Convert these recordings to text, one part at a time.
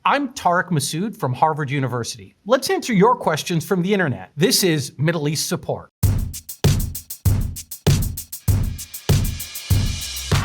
I'm Tarek Masoud from Harvard University. Let's answer your questions from the internet. This is Middle East Support.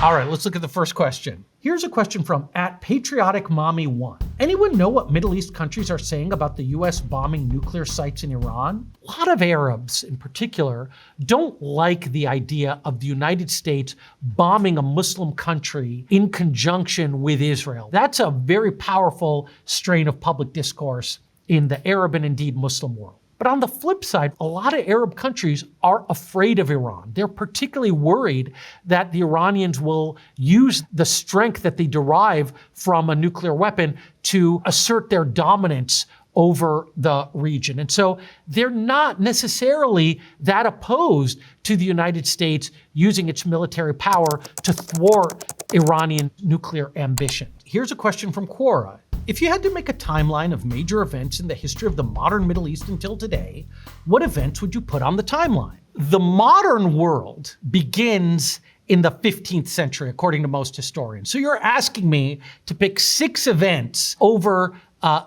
All right, let's look at the first question. Here's a question from @PatrioticMommy1. Anyone know what Middle East countries are saying about the US bombing nuclear sites in Iran? A lot of Arabs, in particular, don't like the idea of the United States bombing a Muslim country in conjunction with Israel. That's a very powerful strain of public discourse in the Arab and indeed Muslim world. But on the flip side, a lot of Arab countries are afraid of Iran. They're particularly worried that the Iranians will use the strength that they derive from a nuclear weapon to assert their dominance over the region. And so they're not necessarily that opposed to the United States using its military power to thwart Iranian nuclear ambition. Here's a question from Quora. If you had to make a timeline of major events in the history of the modern Middle East until today, what events would you put on the timeline? The modern world begins in the 15th century, according to most historians. So you're asking me to pick 6 events over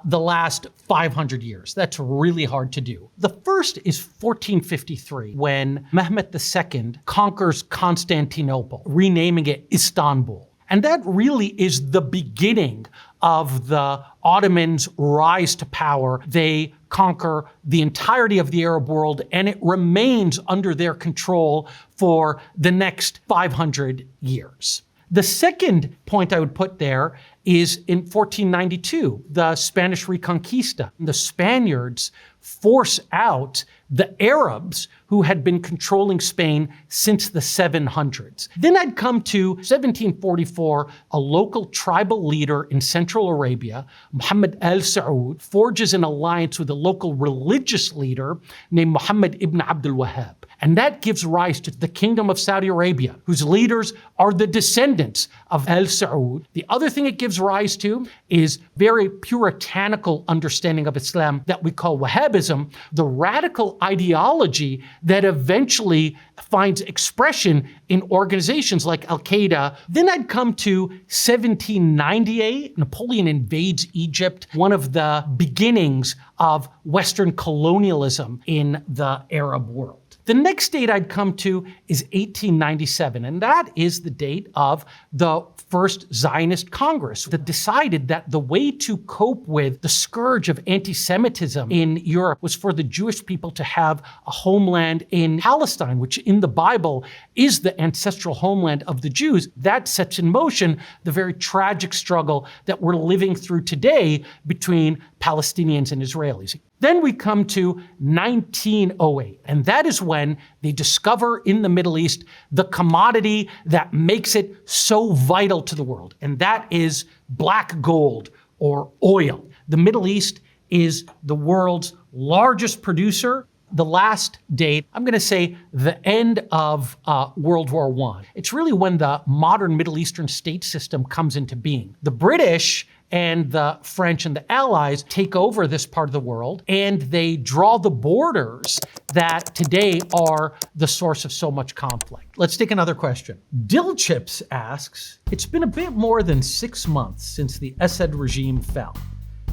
the last 500 years. That's really hard to do. The first is 1453, when Mehmet II conquers Constantinople, renaming it Istanbul. And that really is the beginning of the Ottomans' rise to power. They conquer the entirety of the Arab world, and it remains under their control for the next 500 years. The second point I would put there is in 1492, the Spanish Reconquista. The Spaniards force out the Arabs who had been controlling Spain since the 700s. Then I'd come to 1744, a local tribal leader in Central Arabia, Muhammad al-Saud, forges an alliance with a local religious leader named Muhammad ibn Abdul Wahhab. And that gives rise to the Kingdom of Saudi Arabia, whose leaders are the descendants of al-Saud. The other thing it gives rise to is very puritanical understanding of Islam that we call Wahhabism, the radical ideology that eventually finds expression in organizations like Al-Qaeda. Then I'd come to 1798. Napoleon invades Egypt, one of the beginnings of Western colonialism in the Arab world. The next date I'd come to is 1897, and that is the date of the first Zionist Congress that decided that the way to cope with the scourge of anti-Semitism in Europe was for the Jewish people to have a homeland in Palestine, which in the Bible is the ancestral homeland of the Jews. That sets in motion the very tragic struggle that we're living through today between Palestinians and Israelis. Then we come to 1908, and that is when they discover in the Middle East the commodity that makes it so vital to the world, and that is black gold or oil. The Middle East is the world's largest producer. The last date, I'm going to say the end of World War I. It's really when the modern Middle Eastern state system comes into being. The British and the French and the Allies take over this part of the world, and they draw the borders that today are the source of so much conflict. Let's take another question. Dill Chips asks, it's been a bit more than 6 months since the Assad regime fell.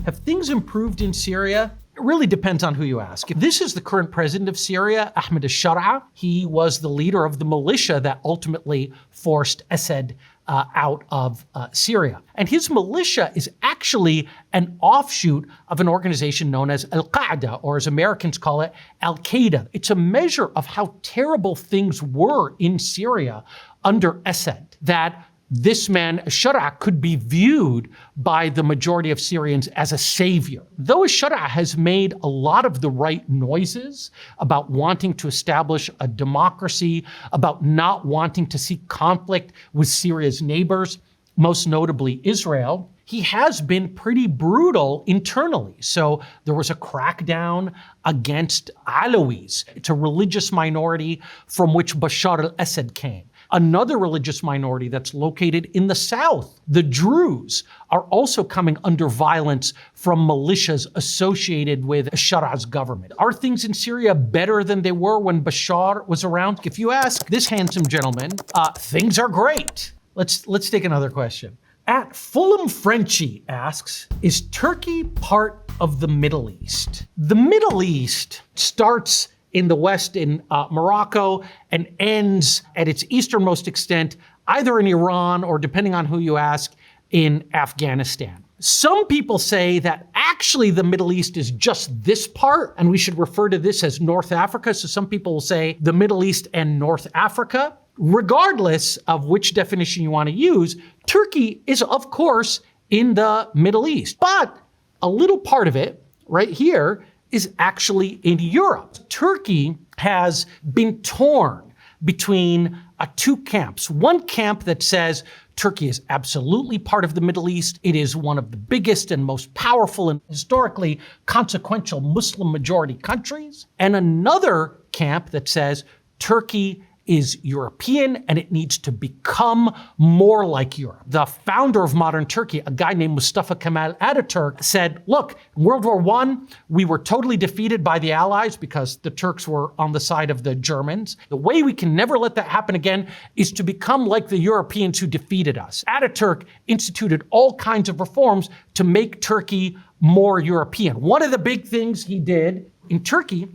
Have things improved in Syria? It really depends on who you ask. This is the current president of Syria, Ahmed al-Sharaa. He was the leader of the militia that ultimately forced Assad out of Syria. And his militia is actually an offshoot of an organization known as Al-Qaeda, or as Americans call it, Al-Qaeda. It's a measure of how terrible things were in Syria under Assad, that this man, Sharaa, could be viewed by the majority of Syrians as a savior. Though Sharaa has made a lot of the right noises about wanting to establish a democracy, about not wanting to see conflict with Syria's neighbors, most notably Israel, he has been pretty brutal internally. So there was a crackdown against Alawis. It's a religious minority from which Bashar al-Assad came. Another religious minority that's located in the south, the Druze, are also coming under violence from militias associated with Sharaa's government. Are things in Syria better than they were when Bashar was around? If you ask this handsome gentleman, things are great. Let's take another question. At Fulham Frenchie asks, is Turkey part of the Middle East? The Middle East starts in the west in Morocco and ends at its easternmost extent either in Iran or, depending on who you ask, in Afghanistan. Some people say that actually the Middle East is just this part, and we should refer to this as North Africa. So some people will say the Middle East and North Africa. Regardless of which definition you want to use, Turkey is, of course, in the Middle East. But a little part of it, right here, is actually in Europe. Turkey has been torn between two camps. One camp that says Turkey is absolutely part of the Middle East. It is one of the biggest and most powerful and historically consequential Muslim majority countries. And another camp that says Turkey is European and it needs to become more like Europe. The founder of modern Turkey, a guy named Mustafa Kemal Ataturk, said, look, in World War I, we were totally defeated by the Allies because the Turks were on the side of the Germans. The way we can never let that happen again is to become like the Europeans who defeated us. Ataturk instituted all kinds of reforms to make Turkey more European. One of the big things he did in Turkey,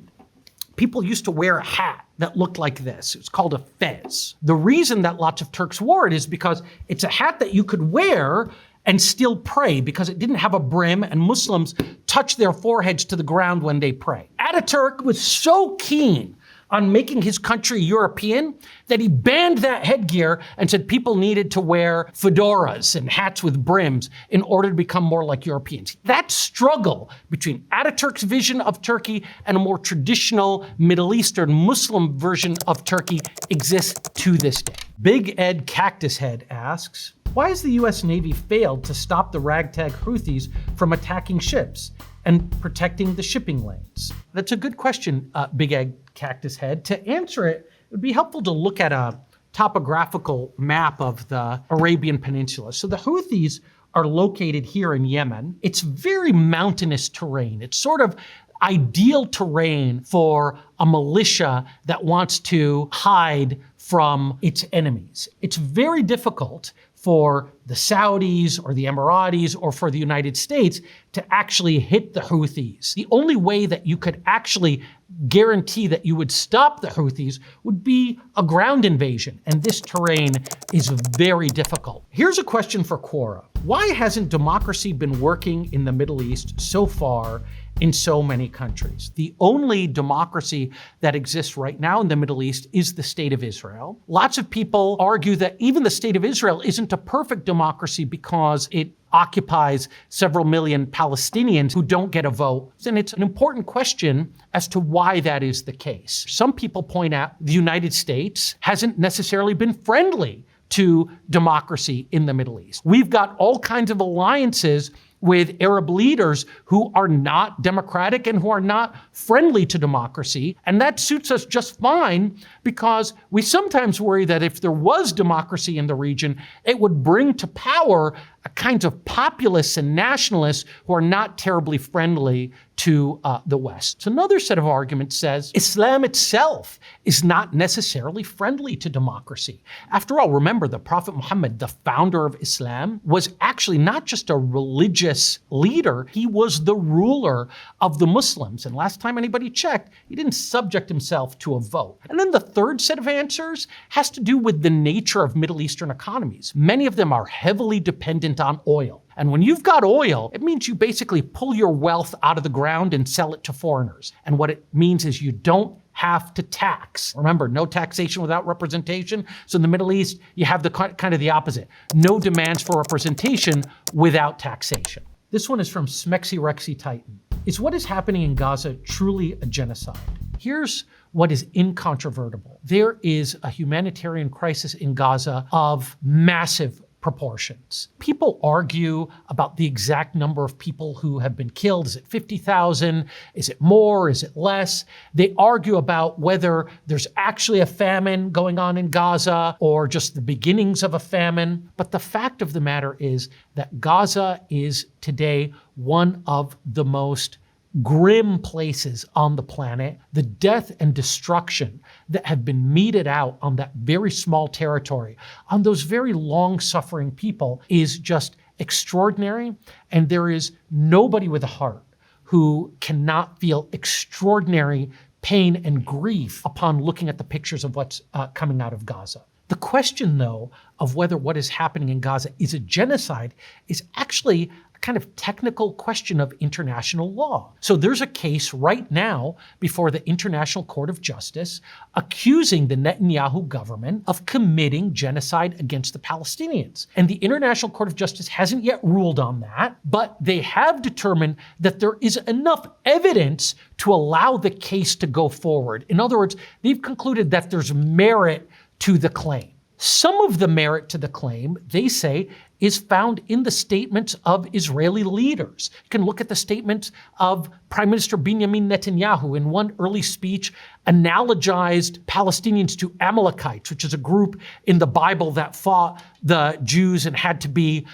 people used to wear a hat that looked like this. It's called a fez. The reason that lots of Turks wore it is because it's a hat that you could wear and still pray because it didn't have a brim and Muslims touch their foreheads to the ground when they pray. Ataturk was so keen on making his country European that he banned that headgear and said people needed to wear fedoras and hats with brims in order to become more like Europeans. That struggle between Ataturk's vision of Turkey and a more traditional Middle Eastern Muslim version of Turkey exists to this day. Big Ed Cactus Head asks, why has the US Navy failed to stop the ragtag Houthis from attacking ships and protecting the shipping lanes? That's a good question, Big Egg Cactus Head. To answer it, it would be helpful to look at a topographical map of the Arabian Peninsula. So the Houthis are located here in Yemen. It's very mountainous terrain. It's sort of ideal terrain for a militia that wants to hide from its enemies. It's very difficult for the Saudis or the Emiratis or for the United States to actually hit the Houthis. The only way that you could actually guarantee that you would stop the Houthis would be a ground invasion, and this terrain is very difficult. Here's a question for Quora. Why hasn't democracy been working in the Middle East so far in so many countries? The only democracy that exists right now in the Middle East is the State of Israel. Lots of people argue that even the State of Israel isn't a perfect democracy because it occupies several million Palestinians who don't get a vote. And it's an important question as to why that is the case. Some people point out the United States hasn't necessarily been friendly to democracy in the Middle East. We've got all kinds of alliances with Arab leaders who are not democratic and who are not friendly to democracy. And that suits us just fine because we sometimes worry that if there was democracy in the region, it would bring to power a kinds of populists and nationalists who are not terribly friendly to the West. So another set of arguments says Islam itself is not necessarily friendly to democracy. After all, remember, the Prophet Muhammad, the founder of Islam, was actually not just a religious leader, he was the ruler of the Muslims. And last time anybody checked, he didn't subject himself to a vote. And then the third set of answers has to do with the nature of Middle Eastern economies. Many of them are heavily dependent on oil. And when you've got oil, it means you basically pull your wealth out of the ground and sell it to foreigners. And what it means is you don't have to tax. Remember, no taxation without representation. So in the Middle East, you have the kind of the opposite. No demands for representation without taxation. This one is from Smexy Rexy Titan. Is what is happening in Gaza truly a genocide? Here's what is incontrovertible. There is a humanitarian crisis in Gaza of massive proportions. People argue about the exact number of people who have been killed. Is it 50,000? Is it more? Is it less? They argue about whether there's actually a famine going on in Gaza or just the beginnings of a famine. But the fact of the matter is that Gaza is today one of the most grim places on the planet, the death and destruction that have been meted out on that very small territory, on those very long-suffering people, is just extraordinary. And there is nobody with a heart who cannot feel extraordinary pain and grief upon looking at the pictures of what's coming out of Gaza. The question, though, of whether what is happening in Gaza is a genocide is actually a kind of technical question of international law. So there's a case right now before the International Court of Justice accusing the Netanyahu government of committing genocide against the Palestinians. And the International Court of Justice hasn't yet ruled on that, but they have determined that there is enough evidence to allow the case to go forward. In other words, they've concluded that there's merit to the claim. Some of the merit to the claim, they say, is found in the statements of Israeli leaders. You can look at the statements of Prime Minister Benjamin Netanyahu. In one early speech, analogized Palestinians to Amalekites, which is a group in the Bible that fought the Jews and had to be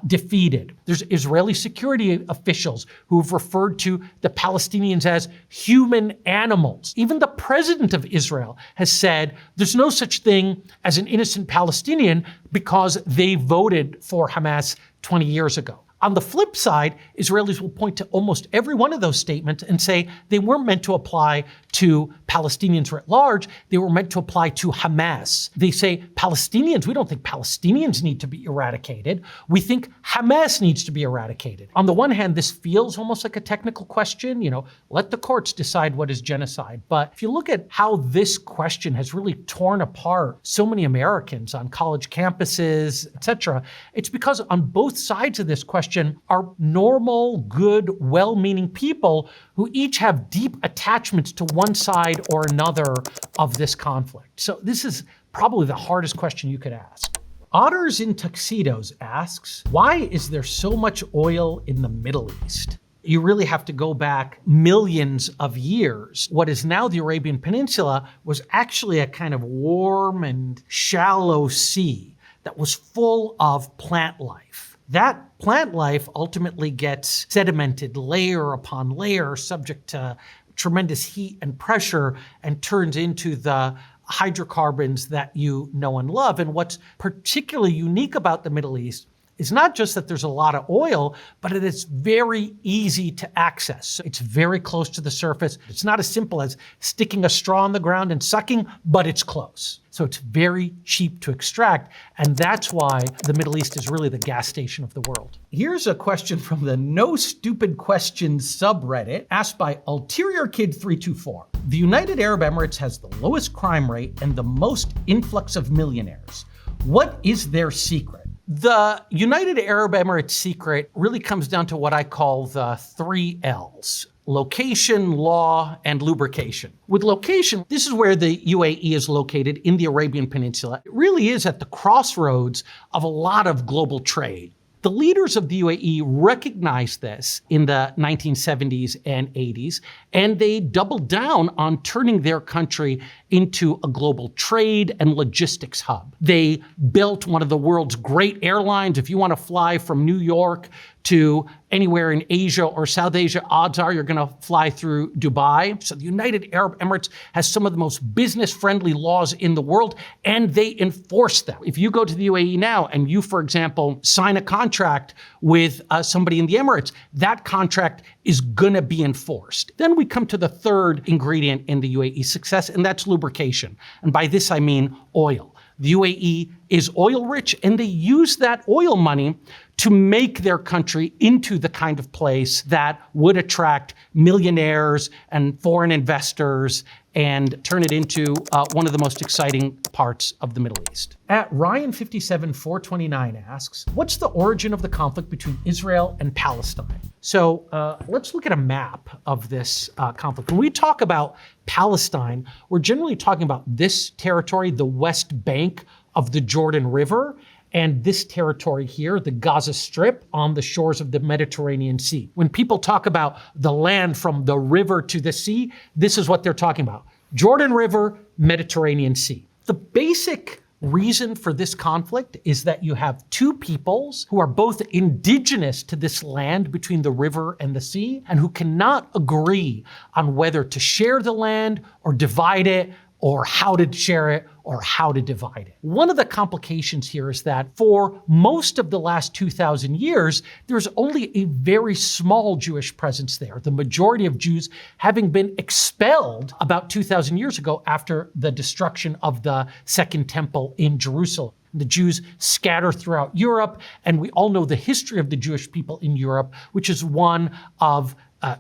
defeated. There's Israeli security officials who've referred to the Palestinians as human animals. Even the president of Israel has said there's no such thing as an innocent Palestinian because they voted for Hamas 20 years ago. On the flip side, Israelis will point to almost every one of those statements and say they weren't meant to apply to Palestinians writ large, they were meant to apply to Hamas. They say Palestinians, we don't think Palestinians need to be eradicated. We think Hamas needs to be eradicated. On the one hand, this feels almost like a technical question, let the courts decide what is genocide. But if you look at how this question has really torn apart so many Americans on college campuses, etc., it's because on both sides of this question are normal, good, well-meaning people who each have deep attachments to one side or another of this conflict. So this is probably the hardest question you could ask. Otters in Tuxedos asks, why is there so much oil in the Middle East? You really have to go back millions of years. What is now the Arabian Peninsula was actually a kind of warm and shallow sea that was full of plant life. That plant life ultimately gets sedimented layer upon layer, subject to tremendous heat and pressure, and turns into the hydrocarbons that you know and love. And what's particularly unique about the Middle East is not just that there's a lot of oil, but it is very easy to access. It's very close to the surface. It's not as simple as sticking a straw in the ground and sucking, but it's close. So it's very cheap to extract, and that's why the Middle East is really the gas station of the world. Here's a question from the No Stupid Questions subreddit, asked by Ulterior Kid 324. The United Arab Emirates has the lowest crime rate and the most influx of millionaires. What is their secret? The United Arab Emirates secret really comes down to what I call the 3 L's. Location, law, and lubrication. With location, this is where the UAE is located in the Arabian Peninsula. It really is at the crossroads of a lot of global trade. The leaders of the UAE recognized this in the 1970s and 80s, and they doubled down on turning their country into a global trade and logistics hub. They built one of the world's great airlines. If you want to fly from New York to anywhere in Asia or South Asia, odds are you're going to fly through Dubai. So the United Arab Emirates has some of the most business-friendly laws in the world, and they enforce them. If you go to the UAE now and you, for example, sign a contract with somebody in the Emirates, that contract is going to be enforced. Then we come to the third ingredient in the UAE success, and that's lubrication. And by this I mean oil. The UAE is oil rich, and they use that oil money to make their country into the kind of place that would attract millionaires and foreign investors and turn it into one of the most exciting parts of the Middle East. At Ryan57429 asks, what's the origin of the conflict between Israel and Palestine? So let's look at a map of this conflict. When we talk about Palestine, we're generally talking about this territory, the West Bank of the Jordan River, and this territory here, the Gaza Strip on the shores of the Mediterranean Sea. When people talk about the land from the river to the sea, this is what they're talking about. Jordan River, Mediterranean Sea. The basic Reason for this conflict is that you have two peoples who are both indigenous to this land between the river and the sea and who cannot agree on whether to share the land or divide it, or how to share it, or how to divide it. One of the complications here is that for most of the last 2,000 years, there's only a very small Jewish presence there, the majority of Jews having been expelled about 2,000 years ago after the destruction of the Second Temple in Jerusalem. The Jews scatter throughout Europe, and we all know the history of the Jewish people in Europe, which is one of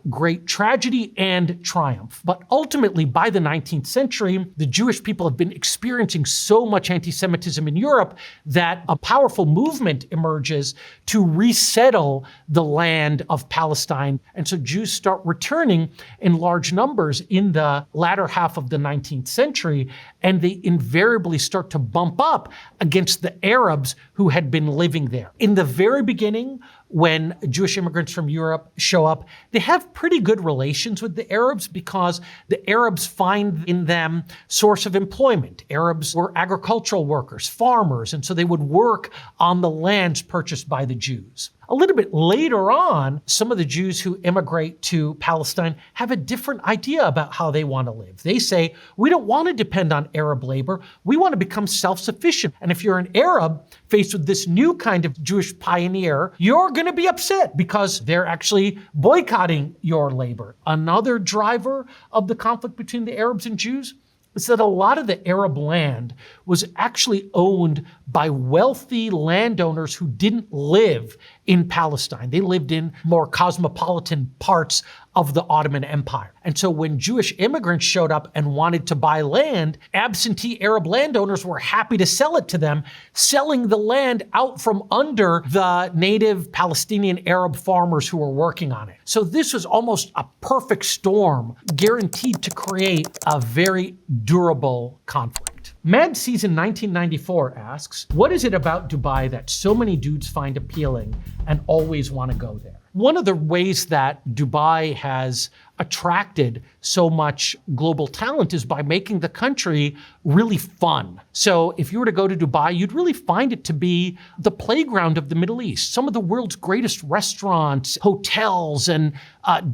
great tragedy and triumph. But ultimately, by the 19th century, the Jewish people have been experiencing so much anti-Semitism in Europe that a powerful movement emerges to resettle the land of Palestine. And so Jews start returning in large numbers in the latter half of the 19th century, and they invariably start to bump up against the Arabs who had been living there. In the very beginning, when Jewish immigrants from Europe show up, they have pretty good relations with the Arabs because the Arabs find in them source of employment. Arabs were agricultural workers, farmers, and so they would work on the lands purchased by the Jews. A little bit later on, some of the Jews who immigrate to Palestine have a different idea about how they want to live. They say, we don't want to depend on Arab labor. We want to become self-sufficient. And if you're an Arab faced with this new kind of Jewish pioneer, you're going to be upset because they're actually boycotting your labor. Another driver of the conflict between the Arabs and Jews is that a lot of the Arab land was actually owned by wealthy landowners who didn't live in Palestine. They lived in more cosmopolitan parts of the Ottoman Empire. And so when Jewish immigrants showed up and wanted to buy land, absentee Arab landowners were happy to sell it to them, selling the land out from under the native Palestinian Arab farmers who were working on it. So this was almost a perfect storm, guaranteed to create a very durable conflict. Mad Season 1994 asks, what is it about Dubai that so many dudes find appealing and always want to go there? One of the ways that Dubai has attracted so much global talent is by making the country really fun. So if you were to go to Dubai, you'd really find it to be the playground of the Middle East. Some of the world's greatest restaurants, hotels, and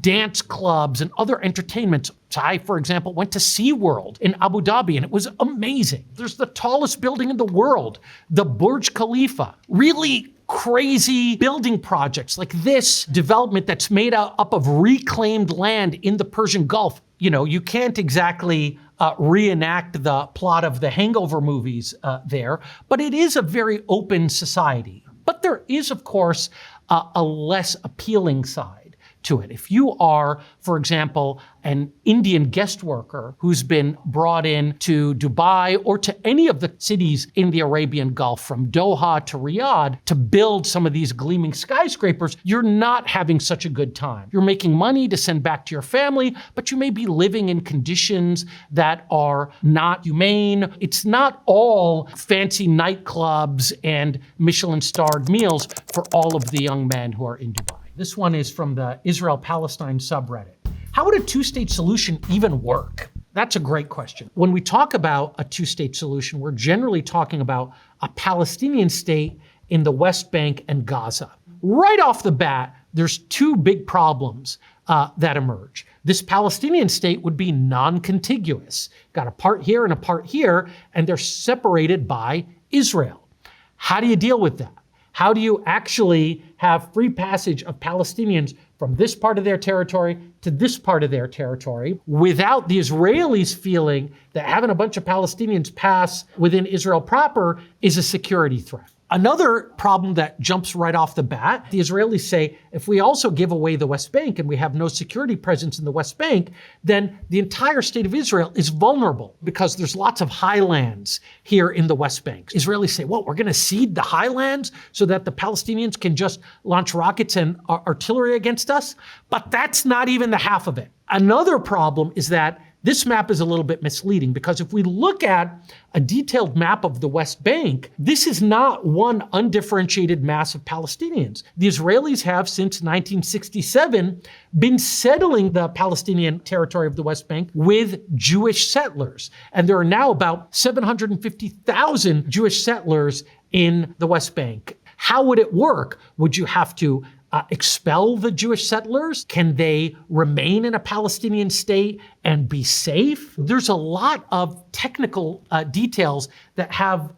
dance clubs and other entertainments. I, for example, went to SeaWorld in Abu Dhabi, and it was amazing. There's the tallest building in the world, the Burj Khalifa. Really crazy building projects like this development that's made up of reclaimed land in the Persian Gulf. You know, you can't exactly reenact the plot of the Hangover movies there, but it is a very open society. But there is, of course, a less appealing side to it. If you are, for example, an Indian guest worker who's been brought in to Dubai or to any of the cities in the Arabian Gulf, from Doha to Riyadh, to build some of these gleaming skyscrapers, you're not having such a good time. You're making money to send back to your family, but you may be living in conditions that are not humane. It's not all fancy nightclubs and Michelin-starred meals for all of the young men who are in Dubai. This one is from the Israel-Palestine subreddit. How would a two-state solution even work? That's a great question. When we talk about a two-state solution, we're generally talking about a Palestinian state in the West Bank and Gaza. Right off the bat, there's two big problems that emerge. This Palestinian state would be non-contiguous. Got a part here and a part here, and they're separated by Israel. How do you deal with that? How do you actually have free passage of Palestinians from this part of their territory to this part of their territory without the Israelis feeling that having a bunch of Palestinians pass within Israel proper is a security threat? Another problem that jumps right off the bat, the Israelis say, if we also give away the West Bank and we have no security presence in the West Bank, then the entire state of Israel is vulnerable because there's lots of highlands here in the West Bank. Israelis say, well, we're going to cede the highlands so that the Palestinians can just launch rockets and artillery against us. But that's not even the half of it. Another problem is that This map is a little bit misleading because if we look at a detailed map of the West Bank, this is not one undifferentiated mass of Palestinians. The Israelis have, since 1967, been settling the Palestinian territory of the West Bank with Jewish settlers. And there are now about 750,000 Jewish settlers in the West Bank. How would it work? Would you have to expel the Jewish settlers? Can they remain in a Palestinian state and be safe? There's a lot of technical details that have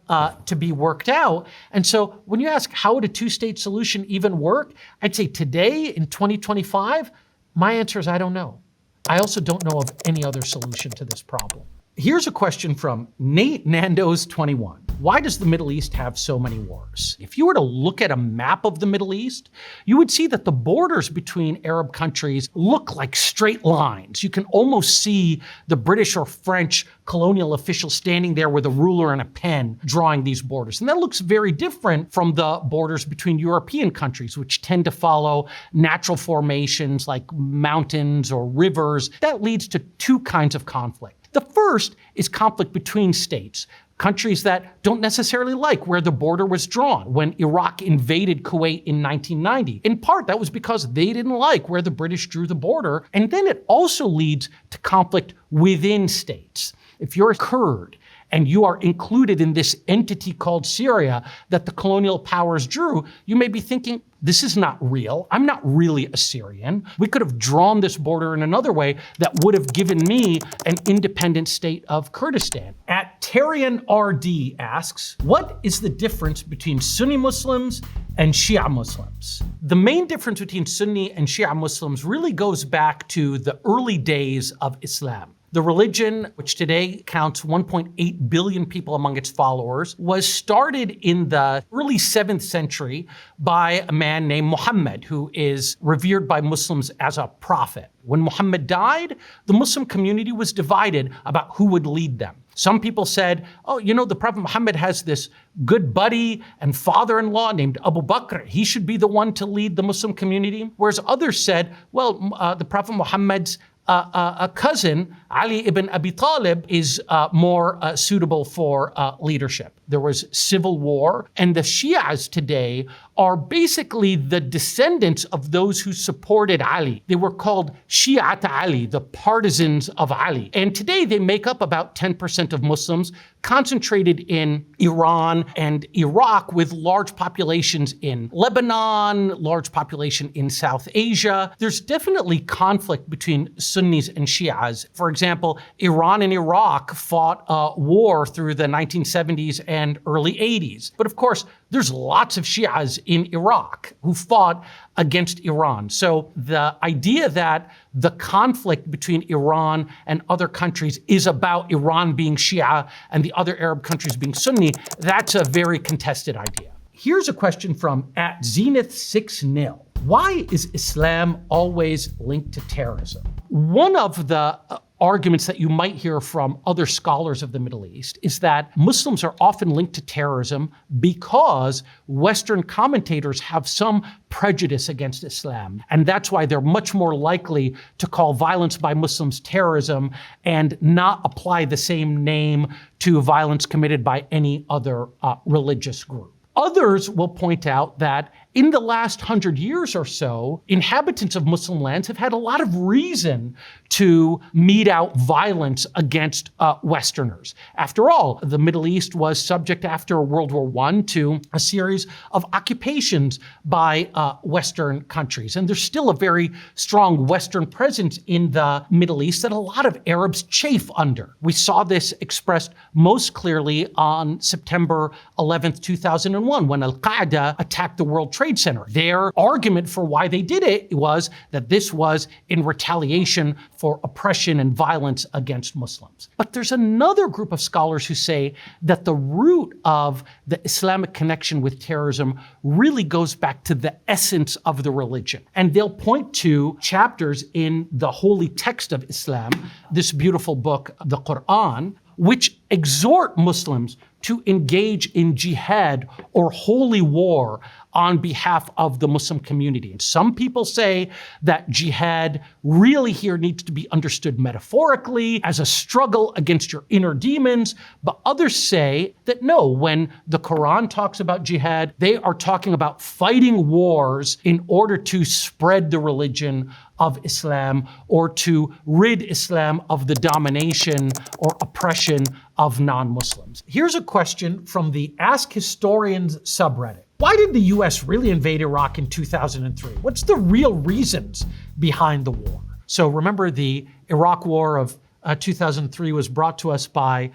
to be worked out. And so when you ask how would a two-state solution even work, I'd say today in 2025, my answer is I don't know. I also don't know of any other solution to this problem. Here's a question from Nate Nando's 21. Why does the Middle East have so many wars? If you were to look at a map of the Middle East, you would see that the borders between Arab countries look like straight lines. You can almost see the British or French colonial officials standing there with a ruler and a pen drawing these borders. And that looks very different from the borders between European countries, which tend to follow natural formations like mountains or rivers. That leads to two kinds of conflict. The first is conflict between states, countries that don't necessarily like where the border was drawn when Iraq invaded Kuwait in 1990. In part, that was because they didn't like where the British drew the border. And then it also leads to conflict within states. If you're a Kurd and you are included in this entity called Syria that the colonial powers drew, you may be thinking, this is not real. I'm not really a Syrian. We could have drawn this border in another way that would have given me an independent state of Kurdistan. At Tarian RD asks, what is the difference between Sunni Muslims and Shia Muslims? The main difference between Sunni and Shia Muslims really goes back to the early days of Islam. The religion, which today counts 1.8 billion people among its followers, was started in the early 7th century by a man named Muhammad, who is revered by Muslims as a prophet. When Muhammad died, the Muslim community was divided about who would lead them. Some people said, oh, you know, the Prophet Muhammad has this good buddy and father-in-law named Abu Bakr. He should be the one to lead the Muslim community. Whereas others said, well, the Prophet Muhammad's a cousin, Ali ibn Abi Talib, is more suitable for leadership. There was civil war, and the Shias today are basically the descendants of those who supported Ali. They were called Shi'at Ali, the partisans of Ali. And today they make up about 10% of Muslims, concentrated in Iran and Iraq, with large populations in Lebanon, large population in South Asia. There's definitely conflict between Sunnis and Shias. For example, Iran and Iraq fought a war through the 1970s and early 80s. But of course, there's lots of Shias in Iraq who fought against Iran. So the idea that the conflict between Iran and other countries is about Iran being Shia and the other Arab countries being Sunni, that's a very contested idea. Here's a question from @Zenith6nil. Why is Islam always linked to terrorism? One of the arguments that you might hear from other scholars of the Middle East is that Muslims are often linked to terrorism because Western commentators have some prejudice against Islam. And that's why they're much more likely to call violence by Muslims terrorism and not apply the same name to violence committed by any other religious group. Others will point out that in the last 100 years or so, inhabitants of Muslim lands have had a lot of reason to mete out violence against Westerners. After all, the Middle East was subject after World War I to a series of occupations by Western countries. And there's still a very strong Western presence in the Middle East that a lot of Arabs chafe under. We saw this expressed most clearly on September 11th, 2001, when Al-Qaeda attacked the World Trade Center. Their argument for why they did it was that this was in retaliation for oppression and violence against Muslims. But there's another group of scholars who say that the root of the Islamic connection with terrorism really goes back to the essence of the religion. And they'll point to chapters in the holy text of Islam, this beautiful book, the Quran, which exhort Muslims to engage in jihad or holy war on behalf of the Muslim community. And some people say that jihad really here needs to be understood metaphorically as a struggle against your inner demons, but others say that no, when the Quran talks about jihad, they are talking about fighting wars in order to spread the religion of Islam or to rid Islam of the domination or oppression of non-Muslims. Here's a question from the Ask Historians subreddit. Why did the US really invade Iraq in 2003? What's the real reasons behind the war? So remember, the Iraq War of 2003 was brought to us by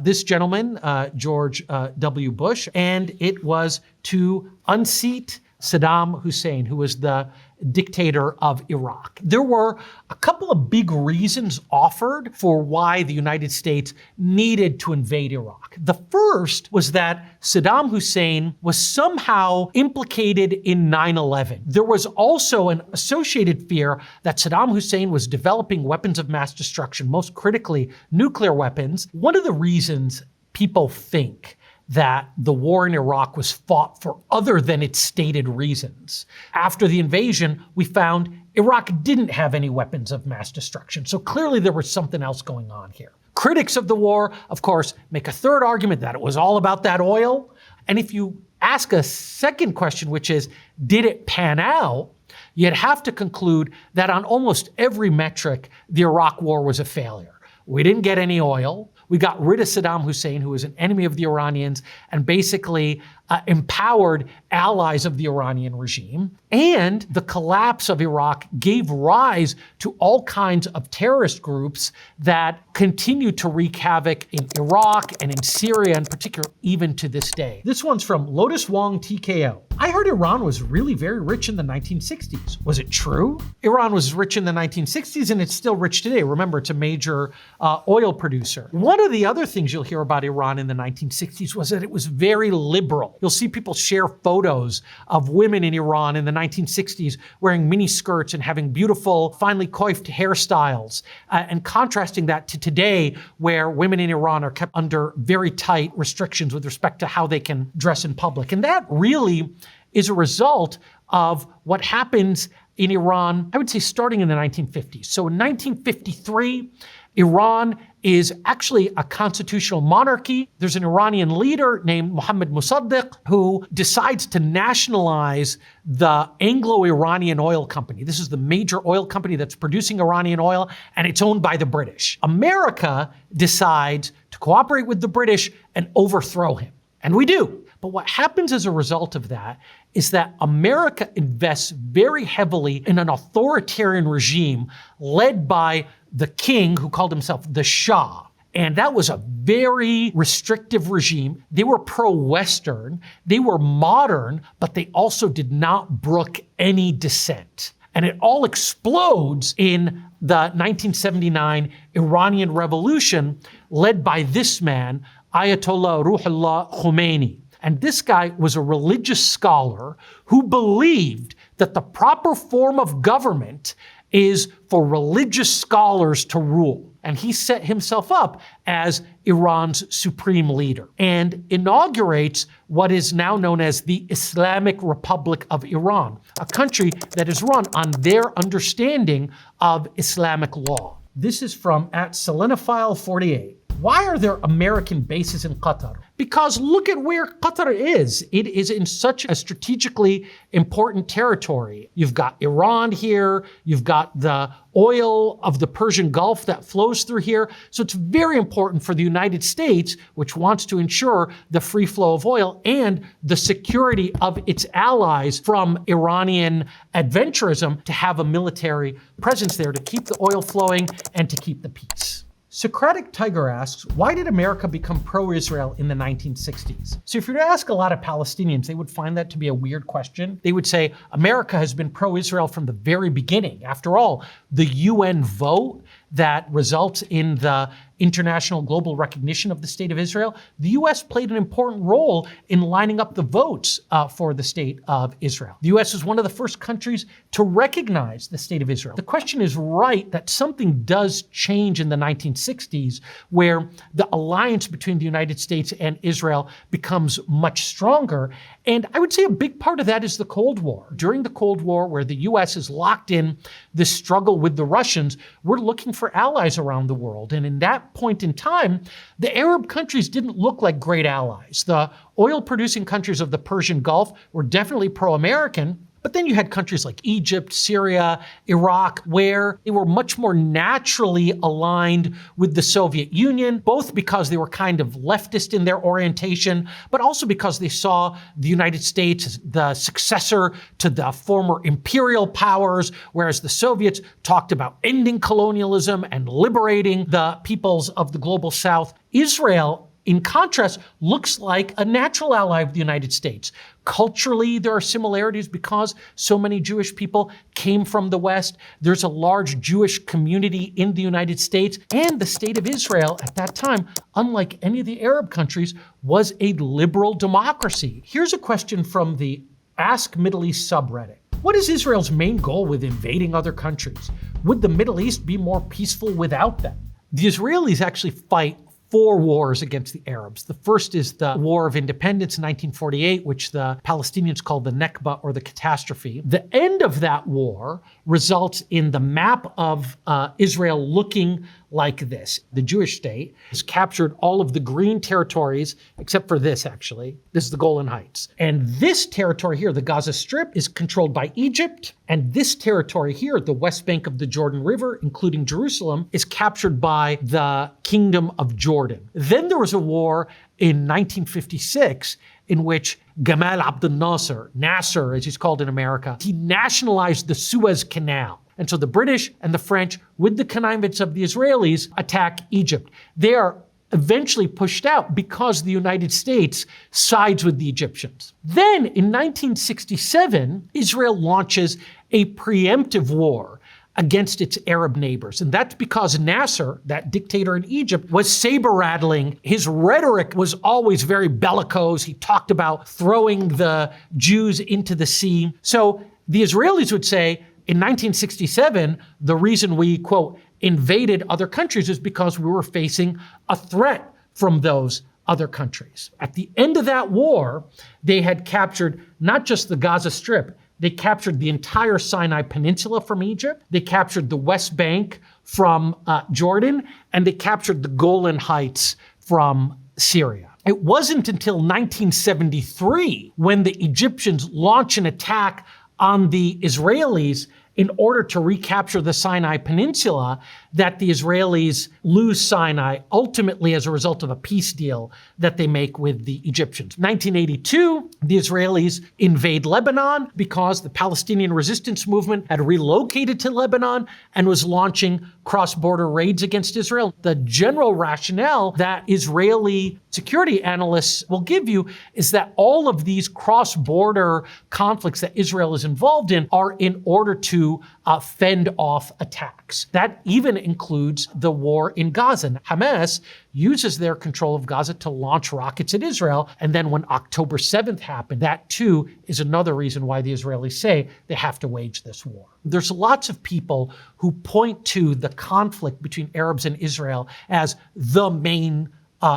this gentleman, George W. Bush, and it was to unseat Saddam Hussein, who was the dictator of Iraq. There were a couple of big reasons offered for why the United States needed to invade Iraq. The first was that Saddam Hussein was somehow implicated in 9/11. There was also an associated fear that Saddam Hussein was developing weapons of mass destruction, most critically nuclear weapons. One of the reasons people think that the war in Iraq was fought for other than its stated reasons. After the invasion, we found Iraq didn't have any weapons of mass destruction. So clearly there was something else going on here. Critics of the war, of course, make a third argument that it was all about that oil. And if you ask a second question, which is, did it pan out? You'd have to conclude that on almost every metric, the Iraq war was a failure. We didn't get any oil. We got rid of Saddam Hussein, who was an enemy of the Iranians, and basically empowered allies of the Iranian regime. And the collapse of Iraq gave rise to all kinds of terrorist groups that continue to wreak havoc in Iraq and in Syria in particular, even to this day. This one's from Lotus Wong TKO. I heard Iran was really very rich in the 1960s. Was it true? Iran was rich in the 1960s and it's still rich today. Remember, it's a major oil producer. One of the other things you'll hear about Iran in the 1960s was that it was very liberal. You'll see people share photos of women in Iran in the 1960s wearing mini skirts and having beautiful, finely coiffed hairstyles, and contrasting that to today, where women in Iran are kept under very tight restrictions with respect to how they can dress in public. And that really is a result of what happens in Iran, I would say starting in the 1950s. So in 1953, Iran is actually a constitutional monarchy. There's an Iranian leader named Mohammad Mossadegh who decides to nationalize the Anglo-Iranian Oil Company. This is the major oil company that's producing Iranian oil, and it's owned by the British. America decides to cooperate with the British and overthrow him. And we do. But what happens as a result of that is that America invests very heavily in an authoritarian regime led by the king who called himself the Shah. And that was a very restrictive regime. They were pro-Western, they were modern, but they also did not brook any dissent. And it all explodes in the 1979 Iranian Revolution led by this man, Ayatollah Ruhollah Khomeini. And this guy was a religious scholar who believed that the proper form of government is for religious scholars to rule. And he set himself up as Iran's supreme leader and inaugurates what is now known as the Islamic Republic of Iran, a country that is run on their understanding of Islamic law. This is from @Selenophile48. Why are there American bases in Qatar? Because look at where Qatar is. It is in such a strategically important territory. You've got Iran here, you've got the oil of the Persian Gulf that flows through here. So it's very important for the United States, which wants to ensure the free flow of oil and the security of its allies from Iranian adventurism, to have a military presence there to keep the oil flowing and to keep the peace. Socratic Tiger asks, why did America become pro-Israel in the 1960s? So if you were to ask a lot of Palestinians, they would find that to be a weird question. They would say, America has been pro-Israel from the very beginning. After all, the UN vote that results in the international global recognition of the State of Israel, the U.S. played an important role in lining up the votes for the State of Israel. The U.S. was one of the first countries to recognize the State of Israel. The question is right that something does change in the 1960s, where the alliance between the United States and Israel becomes much stronger. And I would say a big part of that is the Cold War. During the Cold War, where the U.S. is locked in this struggle with the Russians, we're looking for allies around the world. And in that point in time, the Arab countries didn't look like great allies. The oil-producing countries of the Persian Gulf were definitely pro-American, but then you had countries like Egypt, Syria, Iraq, where they were much more naturally aligned with the Soviet Union, both because they were kind of leftist in their orientation, but also because they saw the United States as the successor to the former imperial powers, whereas the Soviets talked about ending colonialism and liberating the peoples of the global South. Israel, in contrast, looks like a natural ally of the United States. Culturally, there are similarities because so many Jewish people came from the West. There's a large Jewish community in the United States. And the State of Israel at that time, unlike any of the Arab countries, was a liberal democracy. Here's a question from the Ask Middle East subreddit. What is Israel's main goal with invading other countries? Would the Middle East be more peaceful without them? The Israelis actually fight 4 wars against the Arabs. The first is the War of Independence in 1948, which the Palestinians call the Nakba, or the catastrophe. The end of that war results in the map of Israel looking like this. The Jewish state has captured all of the green territories, except for this, actually. This is the Golan Heights. And this territory here, the Gaza Strip, is controlled by Egypt. And this territory here, the west bank of the Jordan River, including Jerusalem, is captured by the Kingdom of Jordan. Then there was a war in 1956 in which Gamal Abdel Nasser, as he's called in America, he nationalized the Suez Canal. And so the British and the French, with the connivance of the Israelis, attack Egypt. They are eventually pushed out because the United States sides with the Egyptians. Then in 1967, Israel launches a preemptive war against its Arab neighbors. And that's because Nasser, that dictator in Egypt, was saber-rattling. His rhetoric was always very bellicose. He talked about throwing the Jews into the sea. So the Israelis would say, in 1967, the reason we, quote, invaded other countries is because we were facing a threat from those other countries. At the end of that war, they had captured not just the Gaza Strip, they captured the entire Sinai Peninsula from Egypt, they captured the West Bank from Jordan, and they captured the Golan Heights from Syria. It wasn't until 1973 when the Egyptians launched an attack on the Israelis in order to recapture the Sinai Peninsula that the Israelis lose Sinai, ultimately as a result of a peace deal that they make with the Egyptians. 1982, the Israelis invade Lebanon because the Palestinian resistance movement had relocated to Lebanon and was launching cross-border raids against Israel. The general rationale that Israeli security analysts will give you is that all of these cross-border conflicts that Israel is involved in are in order to fend off attacks. That even includes the war in Gaza. Hamas uses their control of Gaza to launch rockets at Israel. And then when October 7th happened, that too is another reason why the Israelis say they have to wage this war. There's lots of people who point to the conflict between Arabs and Israel as the main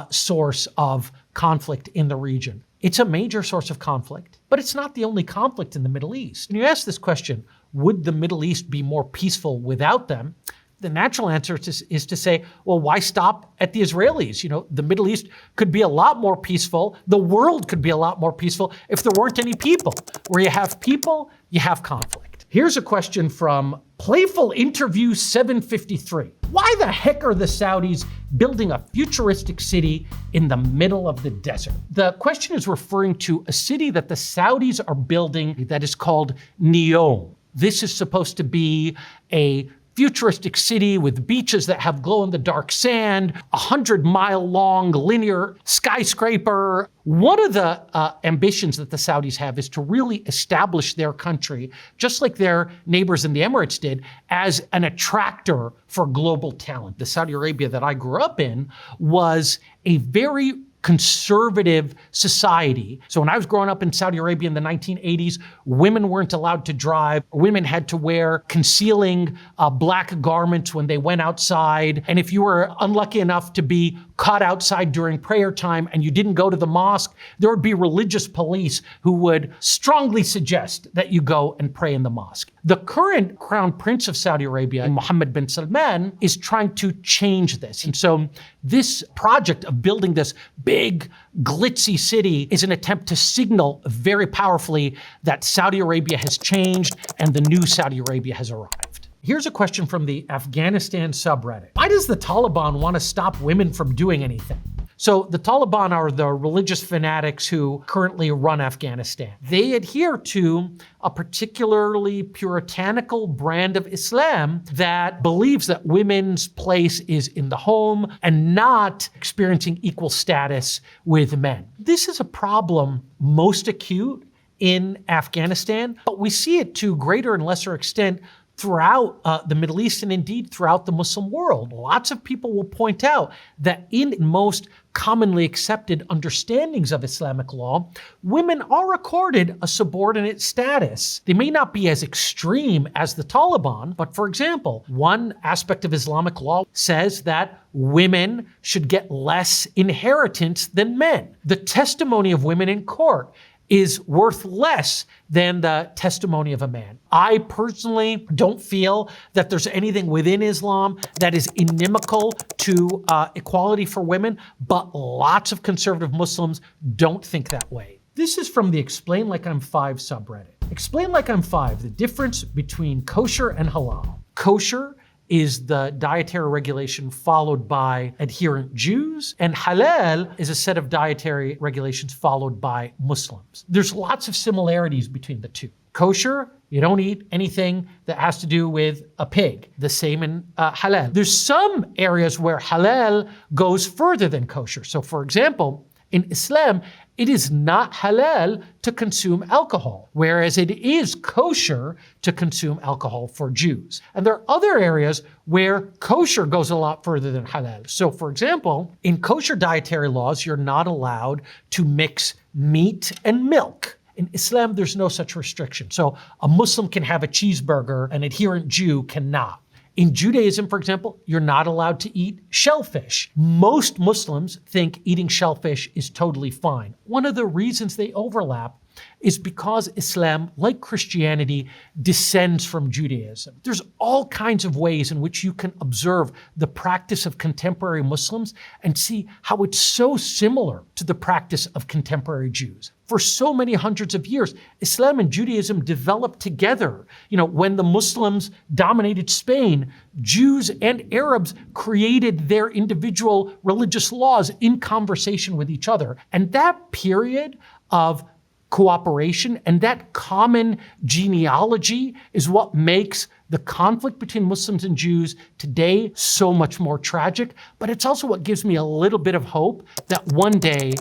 source of conflict in the region. It's a major source of conflict, but it's not the only conflict in the Middle East. And you ask this question, would the Middle East be more peaceful without them? The natural answer is to say, well, why stop at the Israelis? You know, the Middle East could be a lot more peaceful. The world could be a lot more peaceful if there weren't any people. Where you have people, you have conflict. Here's a question from Playful Interview 753. Why the heck are the Saudis building a futuristic city in the middle of the desert? The question is referring to a city that the Saudis are building that is called Neom. This is supposed to be a futuristic city with beaches that have glow-in-the-dark sand, 100-mile-long linear skyscraper. One of the ambitions that the Saudis have is to really establish their country, just like their neighbors in the Emirates did, as an attractor for global talent. The Saudi Arabia that I grew up in was a very conservative society. So when I was growing up in Saudi Arabia in the 1980s, women weren't allowed to drive. Women had to wear concealing black garments when they went outside. And if you were unlucky enough to be caught outside during prayer time and you didn't go to the mosque, there would be religious police who would strongly suggest that you go and pray in the mosque. The current crown prince of Saudi Arabia, Mohammed bin Salman, is trying to change this. And so this project of building this big, glitzy city is an attempt to signal very powerfully that Saudi Arabia has changed and the new Saudi Arabia has arrived. Here's a question from the Afghanistan subreddit. Why does the Taliban want to stop women from doing anything? So the Taliban are the religious fanatics who currently run Afghanistan. They adhere to a particularly puritanical brand of Islam that believes that women's place is in the home and not experiencing equal status with men. This is a problem most acute in Afghanistan, but we see it to greater and lesser extent throughout the Middle East and indeed throughout the Muslim world. Lots of people will point out that in most commonly accepted understandings of Islamic law, women are accorded a subordinate status. They may not be as extreme as the Taliban, but for example, one aspect of Islamic law says that women should get less inheritance than men. The testimony of women in court is worth less than the testimony of a man. I personally don't feel that there's anything within Islam that is inimical to equality for women, but lots of conservative Muslims don't think that way. This is from the Explain Like I'm 5 subreddit. Explain Like I'm 5, the difference between kosher and halal. Kosher is the dietary regulation followed by adherent Jews, and halal is a set of dietary regulations followed by Muslims. There's lots of similarities between the two. Kosher, you don't eat anything that has to do with a pig. The same in halal. There's some areas where halal goes further than kosher. So for example, in Islam, it is not halal to consume alcohol, whereas it is kosher to consume alcohol for Jews. And there are other areas where kosher goes a lot further than halal. So for example, in kosher dietary laws, you're not allowed to mix meat and milk. In Islam, there's no such restriction. So a Muslim can have a cheeseburger, an adherent Jew cannot. In Judaism, for example, you're not allowed to eat shellfish. Most Muslims think eating shellfish is totally fine. One of the reasons they overlap is because Islam, like Christianity, descends from Judaism. There's all kinds of ways in which you can observe the practice of contemporary Muslims and see how it's so similar to the practice of contemporary Jews. For so many hundreds of years, Islam and Judaism developed together. When the Muslims dominated Spain, Jews and Arabs created their individual religious laws in conversation with each other. And that period of cooperation and that common genealogy is what makes the conflict between Muslims and Jews today so much more tragic, but it's also what gives me a little bit of hope that one day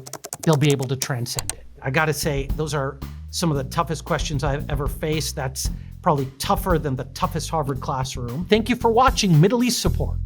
they'll be able to transcend it. I gotta say, those are some of the toughest questions I've ever faced. That's probably tougher than the toughest Harvard classroom. Thank you for watching Middle East Support.